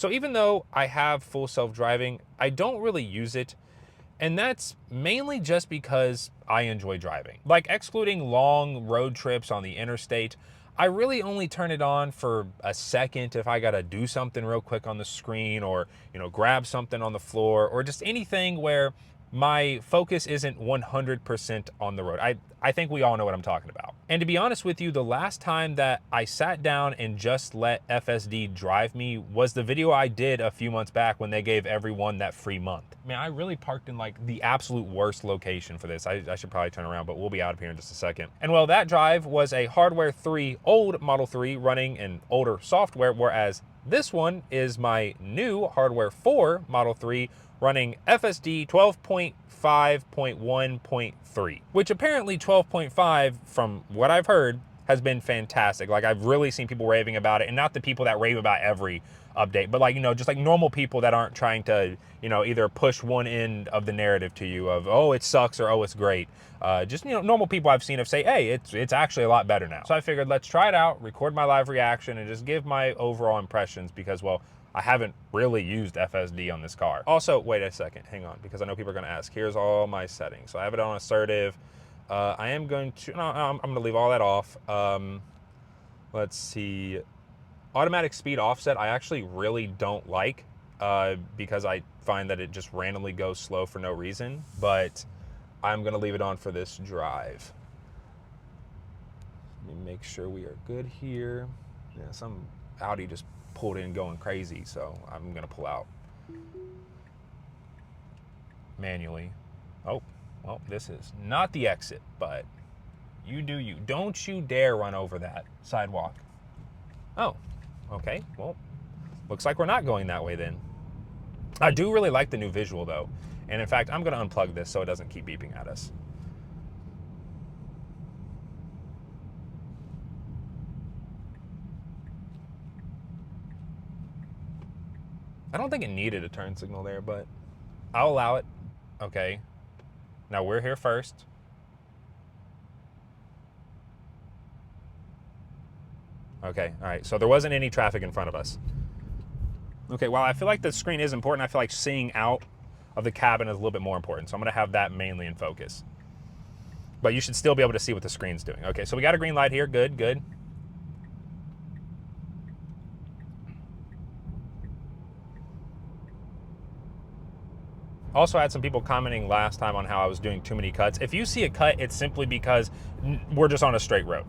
So even though I have full self-driving, I don't really use it. And that's mainly just because I enjoy driving. Like excluding long road trips on the interstate, I really only turn it on for a second if I gotta do something real quick on the screen, or, grab something on the floor, or just anything where my focus isn't 100% on the road. I think we all know what I'm talking about. And to be honest with you, the last time that I sat down and just let FSD drive me was the video I did a few months back when they gave everyone that free month. Man, I really parked in like the absolute worst location for this. I should probably turn around, but we'll be out of here in just a second. And well, that drive was a hardware 3 old Model 3 running an older software, whereas this one is my new hardware 4 Model 3 running FSD 12.5.1.3, which apparently 12.5, from what I've heard, has been fantastic. Like, I've really seen people raving about it, and not the people that rave about every update, but like, just like normal people that aren't trying to, either push one end of the narrative to you of, oh, it sucks, or oh, it's great. Just, normal people I've seen have say, hey, it's actually a lot better now. So I figured let's try it out, record my live reaction, and just give my overall impressions because, well, I haven't really used FSD on this car. Also, wait a second, hang on, because I know people are gonna ask. Here's all my settings. So I have it on assertive. I am going to, no, I'm gonna leave all that off. Let's see. Automatic speed offset, I actually really don't like because I find that it just randomly goes slow for no reason, but I'm gonna leave it on for this drive. Let me make sure we are good here. Yeah, some Audi just pulled in going crazy, so I'm gonna pull out manually. Oh, well, this is not the exit, but you do you. Don't you dare run over that sidewalk. Oh, okay, well, looks like we're not going that way then. I do really like the new visual though, and in fact, I'm gonna unplug this so it doesn't keep beeping at us. I don't think it needed a turn signal there, but I'll allow it. Okay. Now we're here first. Okay, all right. So there wasn't any traffic in front of us. Okay, well, I feel like the screen is important. I feel like seeing out of the cabin is a little bit more important. So I'm gonna have that mainly in focus. But you should still be able to see what the screen's doing. Okay, so we got a green light here. Good, good. Also, I had some people commenting last time on how I was doing too many cuts. If you see a cut, it's simply because we're just on a straight road.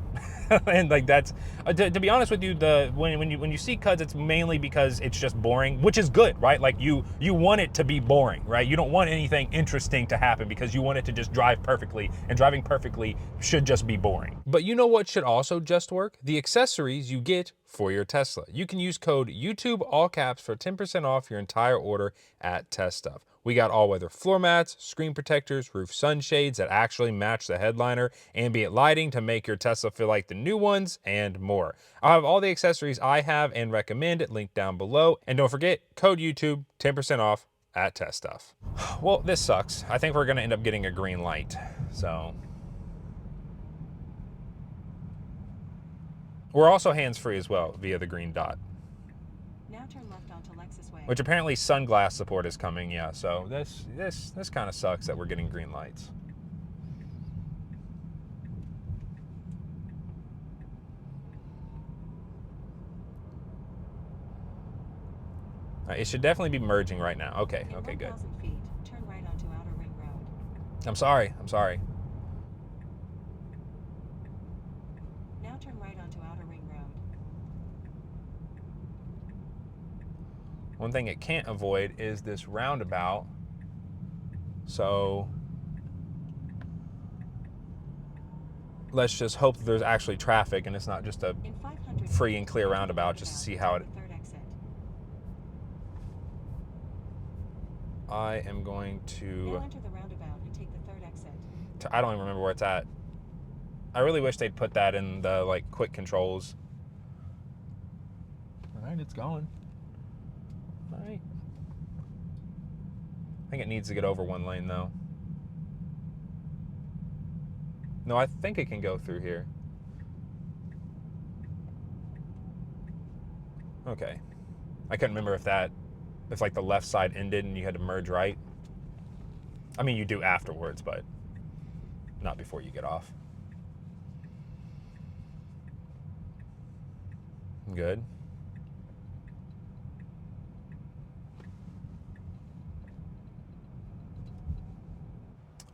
And like that's, to be honest with you, when you see cuts, it's mainly because it's just boring, which is good, right? Like you want it to be boring, right? You don't want anything interesting to happen because you want it to just drive perfectly, and driving perfectly should just be boring. But you know what should also just work? The accessories you get for your Tesla. You can use code YouTube all caps for 10% off your entire order at Test Stuff. We got all-weather floor mats, screen protectors, roof sunshades that actually match the headliner, ambient lighting to make your Tesla feel like the new ones, and more. I'll have all the accessories I have and recommend linked down below. And don't forget, code YouTube, 10% off at Test Stuff. Well, this sucks. I think we're gonna end up getting a green light, so. We're also hands-free as well via the green dot. Now turn left onto Lexus Way. Which apparently sunglass support is coming, yeah. So this kind of sucks that we're getting green lights. It should definitely be merging right now. Okay, okay, good. 1,000 feet, turn right onto Outer Ring Road. I'm sorry, I'm sorry. Now turn right onto Outer Ring Road. One thing it can't avoid is this roundabout. So let's just hope that there's actually traffic and it's not just a free and clear roundabout just to see how it. I am going to. Now enter the roundabout and take the third exit. I don't even remember where it's at. I really wish they'd put that in the like quick controls. All right, it's going. All right. I think it needs to get over one lane though. No, I think it can go through here. Okay. I couldn't remember if like the left side ended and you had to merge right. I mean, you do afterwards, but not before you get off. Good.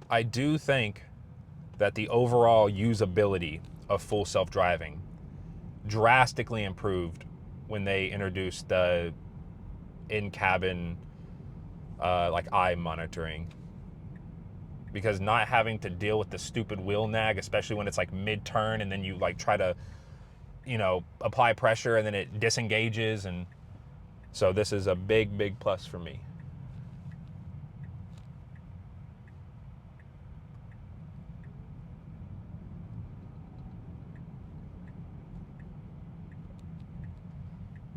I do think that the overall usability of full self-driving drastically improved when they introduced the in-cabin like eye monitoring, because not having to deal with the stupid wheel nag, especially when it's like mid-turn and then you like try to, you know, apply pressure and then it disengages, and so this is a big plus for me.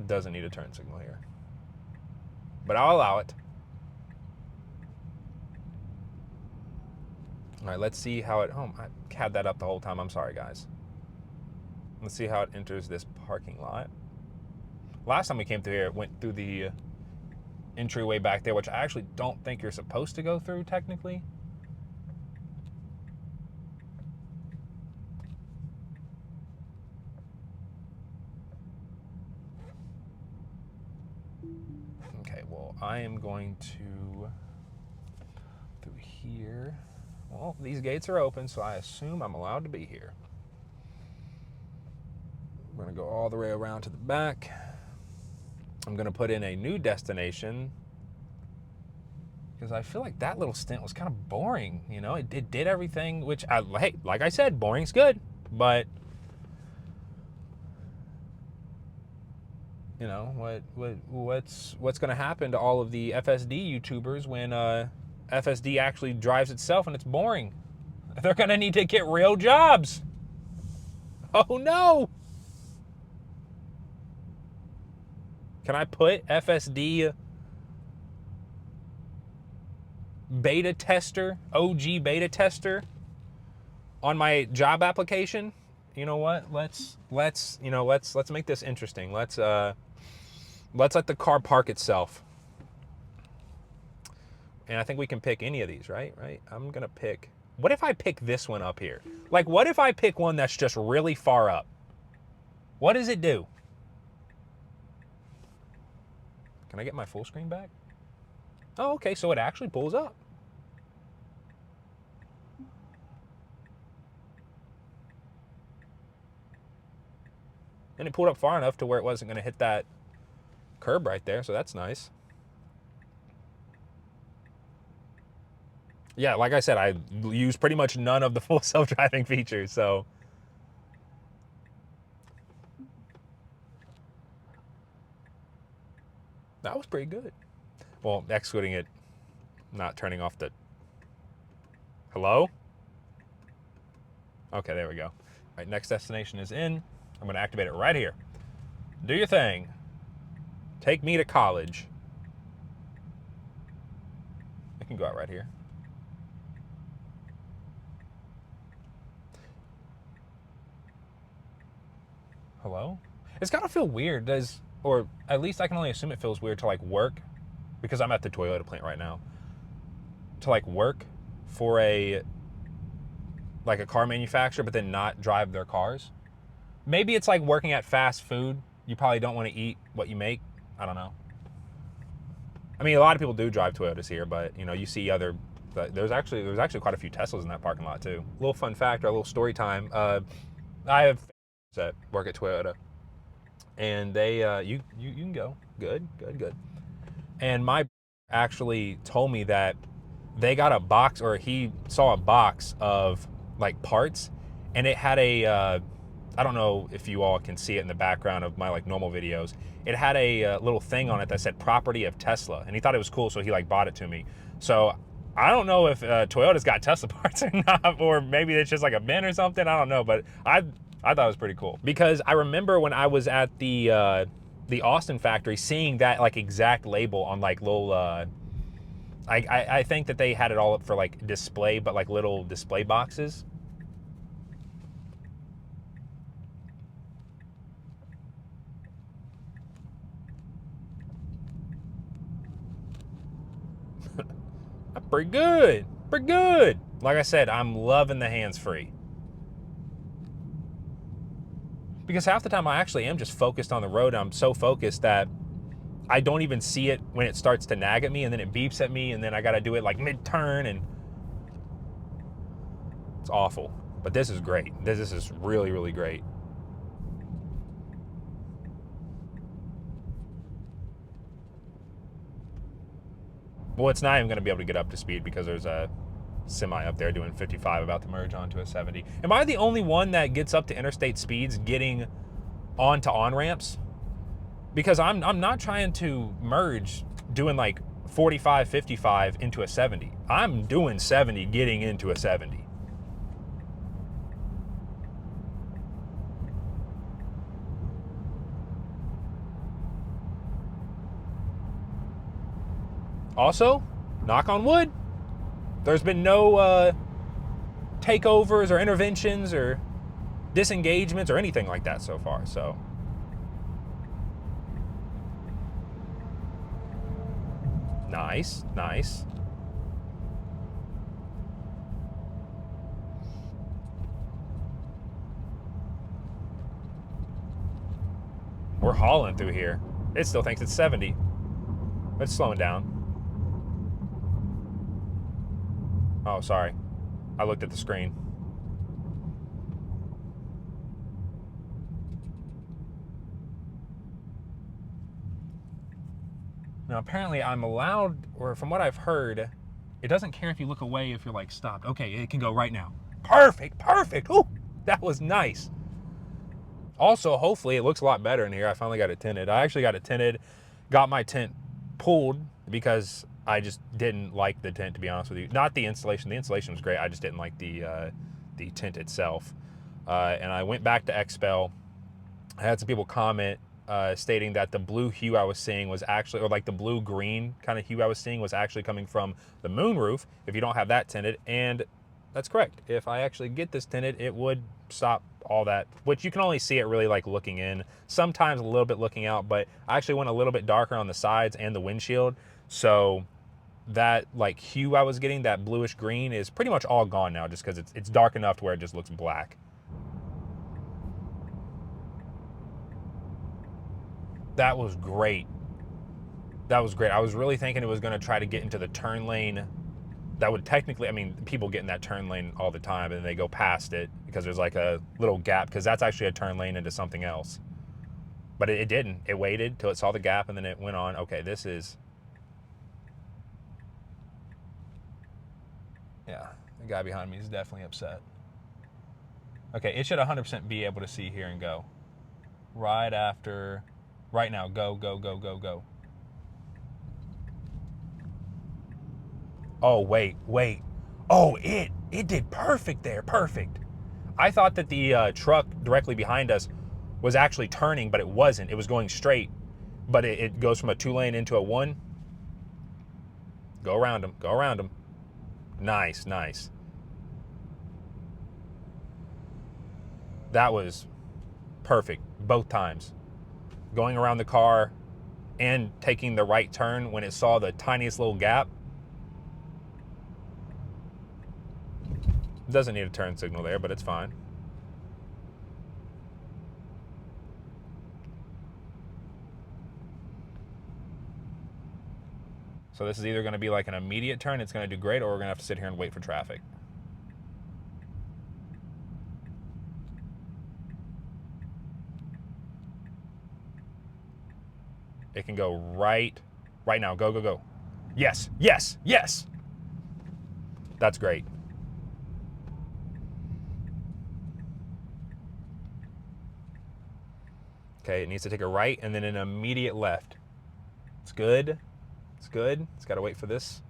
Doesn't need a turn signal here, but I'll allow it. All right, let's see how it, oh, I had that up the whole time. I'm sorry, guys. Let's see how it enters this parking lot. Last time we came through here, it went through the entryway back there, which I actually don't think you're supposed to go through technically. Okay, well, I am going to through here. Well, these gates are open, so I assume I'm allowed to be here. I'm going to go all the way around to the back. I'm going to put in a new destination because I feel like that little stint was kind of boring. You know, it did everything, which, hey, like I said, boring's good, but you know, what's going to happen to all of the FSD YouTubers when FSD actually drives itself and it's boring? They're going to need to get real jobs. Oh no! Can I put FSD beta tester, OG beta tester on my job application? You know what? Let's make this interesting. Let's let the car park itself. And I think we can pick any of these, right? Right? I'm going to pick, what if I pick this one up here? Like, what if I pick one that's just really far up? What does it do? Can I get my full screen back? Oh, okay, so it actually pulls up. And it pulled up far enough to where it wasn't going to hit that curb right there, so that's nice. Yeah, like I said, I use pretty much none of the full self-driving features, so. That was pretty good. Well, excluding it not turning off the... Hello? Okay, there we go. All right, next destination is in. I'm going to activate it right here. Do your thing. Take me to college. I can go out right here. Hello? It's got to feel weird, or at least I can only assume it feels weird to like work, because I'm at the Toyota plant right now, to like work for a car manufacturer, but then not drive their cars. Maybe it's like working at fast food. You probably don't want to eat what you make. I don't know. I mean, a lot of people do drive Toyotas here, but you know, you see other. There's actually quite a few Teslas in that parking lot too. Little fun fact, or a little story time. I have that work at Toyota, and they you can go. Good. And my actually told me that they got a box, or he saw a box of like parts, and it had a I don't know if you all can see it in the background of my like normal videos. It had a little thing on it that said property of Tesla, and he thought it was cool, so he like bought it to me. So I don't know if Toyota's got Tesla parts or not, or maybe it's just like a bin or something. I don't know, but I thought it was pretty cool, because I remember when I was at the Austin factory seeing that like exact label on like little I think that they had it all up for like display, but like little display boxes. I'm pretty good. Pretty good. Like I said, I'm loving the hands-free. Because half the time I actually am just focused on the road. I'm so focused that I don't even see it when it starts to nag at me, and then it beeps at me, and then I got to do it like mid-turn, and it's awful. But this is great. This is really, really great. Well, it's not even going to be able to get up to speed because there's a semi up there doing 55 about to merge onto a 70. Am I the only one that gets up to interstate speeds getting onto on-ramps? Because I'm not trying to merge doing like 45, 55 into a 70. I'm doing 70 getting into a 70. Also, knock on wood, there's been no takeovers or interventions or disengagements or anything like that so far. So nice, nice. We're hauling through here. It still thinks it's 70. But it's slowing down. Oh, sorry. I looked at the screen. Now, apparently I'm allowed, or from what I've heard, it doesn't care if you look away if you're like stopped. Okay, it can go right now. Perfect, perfect. Ooh, that was nice. Also, hopefully it looks a lot better in here. I finally got it tinted. I actually got it tinted, got my tint pulled because I just didn't like the tint, to be honest with you. Not the installation. The installation was great. I just didn't like the tint itself. And I went back to XPEL. I had some people comment stating that the blue hue I was seeing was actually, or like the blue-green kind of hue I was seeing was actually coming from the moonroof if you don't have that tinted. And that's correct. If I actually get this tinted, it would stop all that, which you can only see it really like looking in, sometimes a little bit looking out, but I actually went a little bit darker on the sides and the windshield. So that like hue I was getting, that bluish green, is pretty much all gone now just because it's dark enough to where it just looks black. That was great. That was great. I was really thinking it was going to try to get into the turn lane. That would technically, I mean, people get in that turn lane all the time and they go past it because there's like a little gap, because that's actually a turn lane into something else. But it didn't. It waited till it saw the gap and then it went on. Okay, this is... Yeah, the guy behind me is definitely upset. Okay, it should 100% be able to see here and go. Right after... Right now, go, go, go, go, go. Oh, wait, wait. Oh, it did perfect there, perfect. I thought that the truck directly behind us was actually turning, but it wasn't. It was going straight, but it goes from a 2-lane into a 1. Go around him, go around him. Nice, nice. That was perfect both times. Going around the car and taking the right turn when it saw the tiniest little gap. Doesn't need a turn signal there, but it's fine. So this is either going to be like an immediate turn, it's going to do great, or we're going to have to sit here and wait for traffic. It can go right now. Go, go, go. Yes, yes, yes. That's great. Okay, it needs to take a right and then an immediate left. It's good. It's good. It's got to wait for this.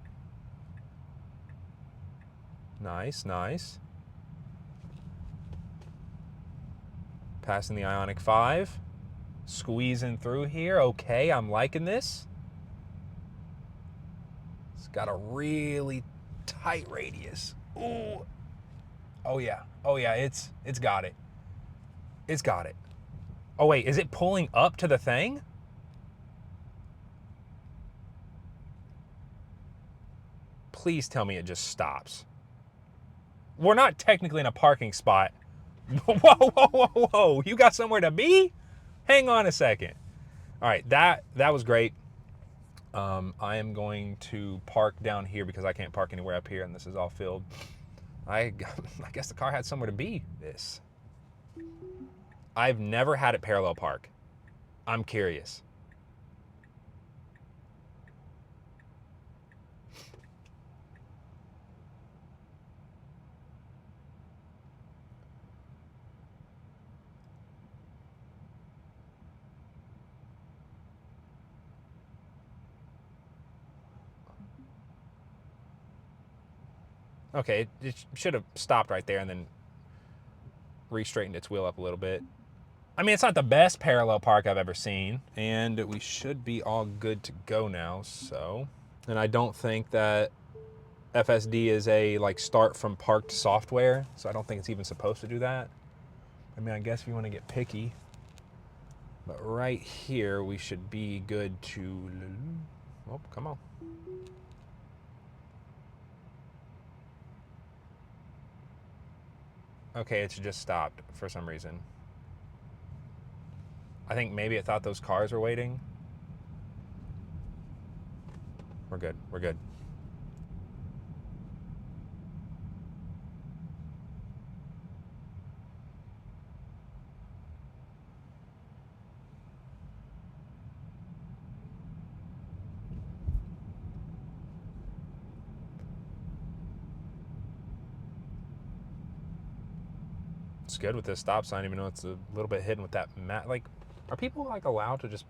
Nice, nice. Passing the Ioniq 5. Squeezing through here. Okay, I'm liking this. It's got a really tight radius. Ooh. Oh yeah. Oh yeah, it's got it. It's got it. Oh wait, is it pulling up to the thing? Please tell me it just stops. We're not technically in a parking spot. Whoa, whoa, whoa, whoa. You got somewhere to be? Hang on a second. All right, that was great. I am going to park down here because I can't park anywhere up here, and this is all filled. I guess the car had somewhere to be. I've never had it parallel park. I'm curious. Okay, it should have stopped right there and then re-straightened its wheel up a little bit. I mean, it's not the best parallel park I've ever seen, and we should be all good to go now, so. And I don't think that FSD is a like start from parked software, so I don't think it's even supposed to do that. I mean, I guess if you want to get picky, but right here we should be good to, oh, come on. Okay, it's just stopped for some reason. I think maybe it thought those cars were waiting. We're good, we're good. It's good with this stop sign, even though it's a little bit hidden with that mat. Like, are people like allowed to just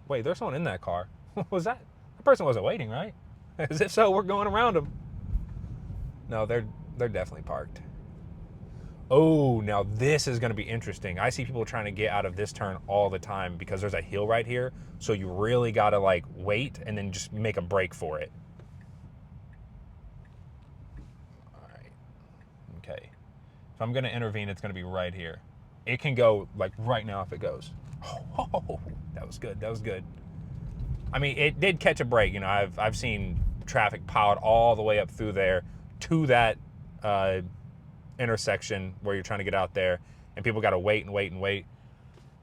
wait? There's someone in that car. Was that person wasn't waiting, right? As if so, we're going around them. No, they're definitely parked. Oh, now this is going to be interesting. I see people trying to get out of this turn all the time because there's a hill right here. So you really got to like wait and then just make a break for it. All right. Okay. If I'm going to intervene, it's going to be right here. It can go like right now if it goes. Oh, that was good. That was good. I mean, it did catch a break. You know, I've seen traffic piled all the way up through there to that intersection where you're trying to get out there, and people got to wait and wait and wait.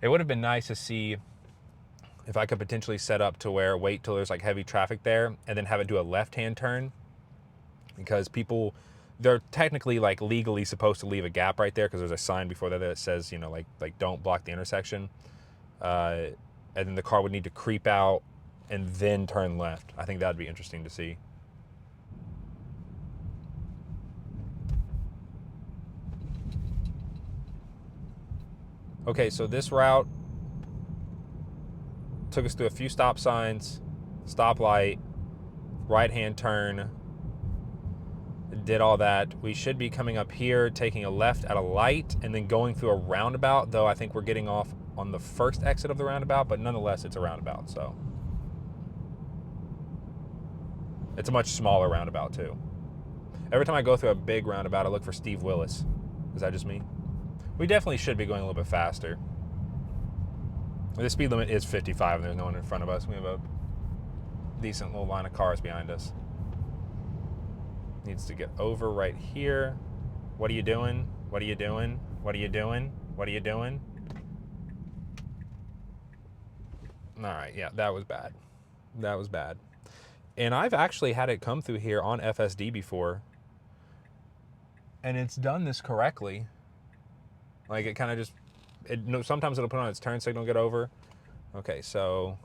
It would have been nice to see if I could potentially set up to where wait till there's like heavy traffic there and then have it do a left-hand turn, because people, they're technically like legally supposed to leave a gap right there because there's a sign before that says, you know, like don't block the intersection. And then the car would need to creep out and then turn left. I think that'd be interesting to see. Okay, so this route took us through a few stop signs, stoplight, right-hand turn, did all that. We should be coming up here, taking a left at a light, and then going through a roundabout, though I think we're getting off on the first exit of the roundabout, but nonetheless, it's a roundabout, so. It's a much smaller roundabout, too. Every time I go through a big roundabout, I look for Steve Willis. Is that just me? We definitely should be going a little bit faster. The speed limit is 55 and there's no one in front of us. We have a decent little line of cars behind us. Needs to get over right here. What are you doing? What are you doing? What are you doing? What are you doing? All right, yeah, that was bad. That was bad. And I've actually had it come through here on FSD before. And it's done this correctly. Like it kind of just, sometimes it'll put on its turn signal, get over. Okay, so,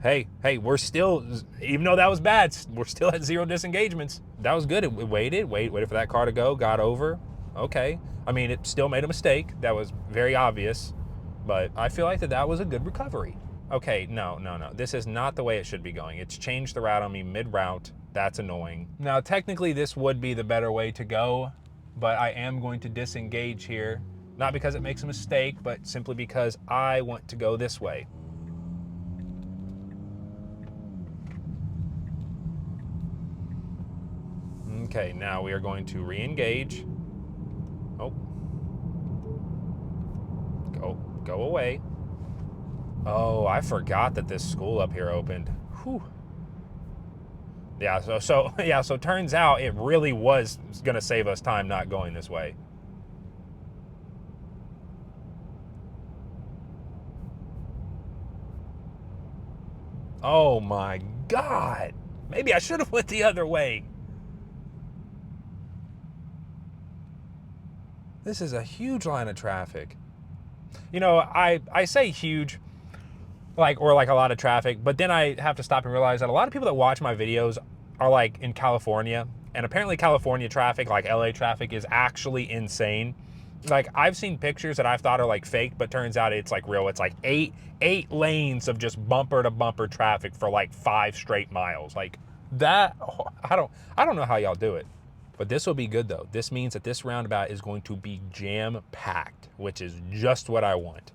hey, we're still, even though that was bad, we're still at 0 disengagements. That was good. It waited for that car to go, got over. Okay. I mean, it still made a mistake. That was very obvious, but I feel like that was a good recovery. Okay, no. This is not the way it should be going. It's changed the route on me mid-route. That's annoying. Now, technically, this would be the better way to go, but I am going to disengage here. Not because it makes a mistake, but simply because I want to go this way. Okay, now we are going to re-engage. Oh. Go away. Oh, I forgot that this school up here opened. Whew. Yeah, so turns out it really was going to save us time not going this way. Oh my God. Maybe I should have went the other way. This is a huge line of traffic. You know, I say huge, or like a lot of traffic, but then I have to stop and realize that a lot of people that watch my videos are like in California, and apparently California traffic, like LA traffic, is actually insane. Like, I've seen pictures that I've thought are like fake, but turns out it's like real. It's like eight lanes of just bumper to bumper traffic for like 5 straight miles. Like that, I don't know how y'all do it. But this will be good though. This means that this roundabout is going to be jam packed, which is just what I want.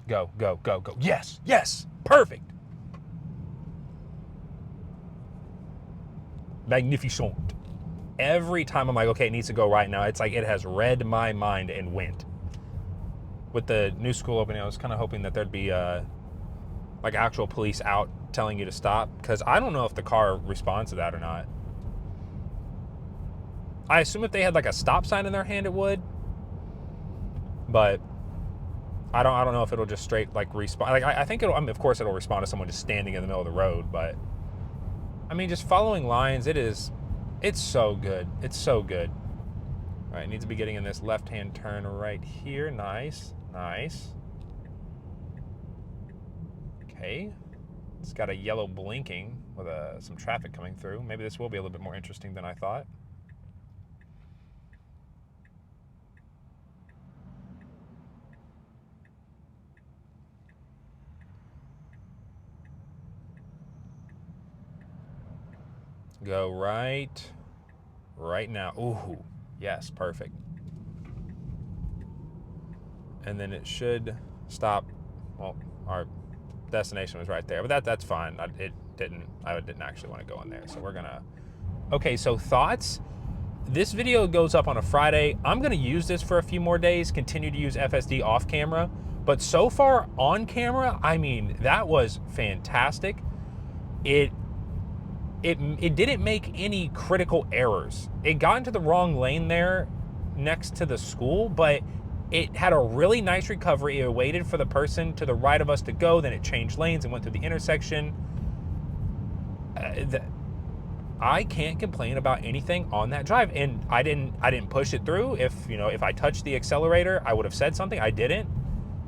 Go, go, go, go. Yes, yes, perfect. Magnificent. Every time I'm like, okay, it needs to go right now, it's like it has read my mind and went. With the new school opening, I was kind of hoping that there'd be like actual police out telling you to stop, because I don't know if the car responds to that or not. I assume if they had like a stop sign in their hand, it would, but I don't know if it'll just straight like respond. Like I think it'll. I mean, of course, it'll respond to someone just standing in the middle of the road, but I mean, just following lines, it's so good. It's so good. All right, needs to be getting in this left-hand turn right here. Nice, nice. Okay, it's got a yellow blinking with some traffic coming through. Maybe this will be a little bit more interesting than I thought. Go right now. Ooh, yes, perfect. And then it should stop. Well, our destination was right there, but that's fine. I didn't actually want to go in there, so we're gonna. Okay, so thoughts. This video goes up on a Friday. I'm gonna use this for a few more days. Continue to use FSD off camera, but so far on camera, I mean, that was fantastic. It didn't make any critical errors. It got into the wrong lane there next to the school, but it had a really nice recovery. It waited for the person to the right of us to go, then it changed lanes and went through the intersection. I can't complain about anything on that drive, and I didn't push it through. If I touched the accelerator, I would have said something. I didn't.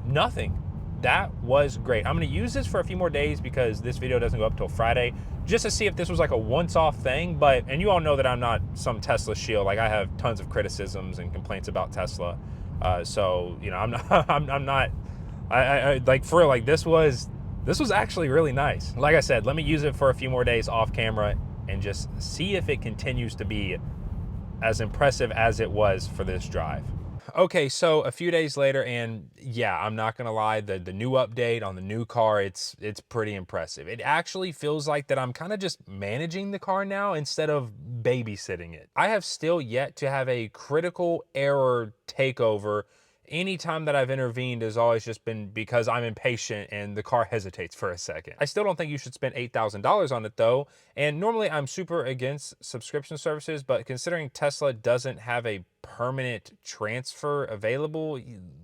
Nothing. That was great. I'm going to use this for a few more days because this video doesn't go up till Friday, just to see if this was like a once-off thing. And you all know that I'm not some Tesla shield. Like, I have tons of criticisms and complaints about Tesla. So I'm not. I'm not. I like, for real. Like, this was actually really nice. Like I said, let me use it for a few more days off camera and just see if it continues to be as impressive as it was for this drive. Okay, so a few days later, and yeah, I'm not gonna lie, the new update on the new car, it's pretty impressive. It actually feels like that I'm kind of just managing the car now instead of babysitting it. I have still yet to have a critical error takeover. Anytime that I've intervened has always just been because I'm impatient and the car hesitates for a second. I still don't think you should spend $8,000 on it though. And normally I'm super against subscription services, but considering Tesla doesn't have a permanent transfer available,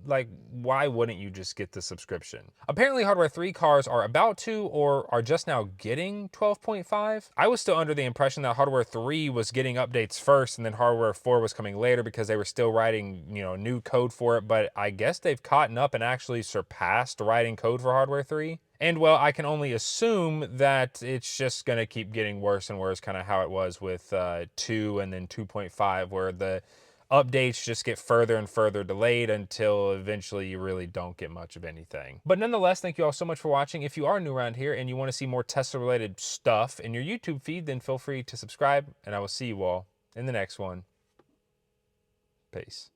like, why wouldn't you just get the subscription? Apparently Hardware 3 cars are about to or are just now getting 12.5. I was still under the impression that Hardware 3 was getting updates first and then Hardware 4 was coming later because they were still writing, new code for it, but I guess they've caught up and actually surpassed writing code for Hardware 3. And well, I can only assume that it's just going to keep getting worse and worse, kind of how it was with 2 and then 2.5, where the updates just get further and further delayed until eventually you really don't get much of anything. But nonetheless, thank you all so much for watching. If you are new around here and you want to see more Tesla related stuff in your YouTube feed, then feel free to subscribe, and I will see you all in the next one. Peace.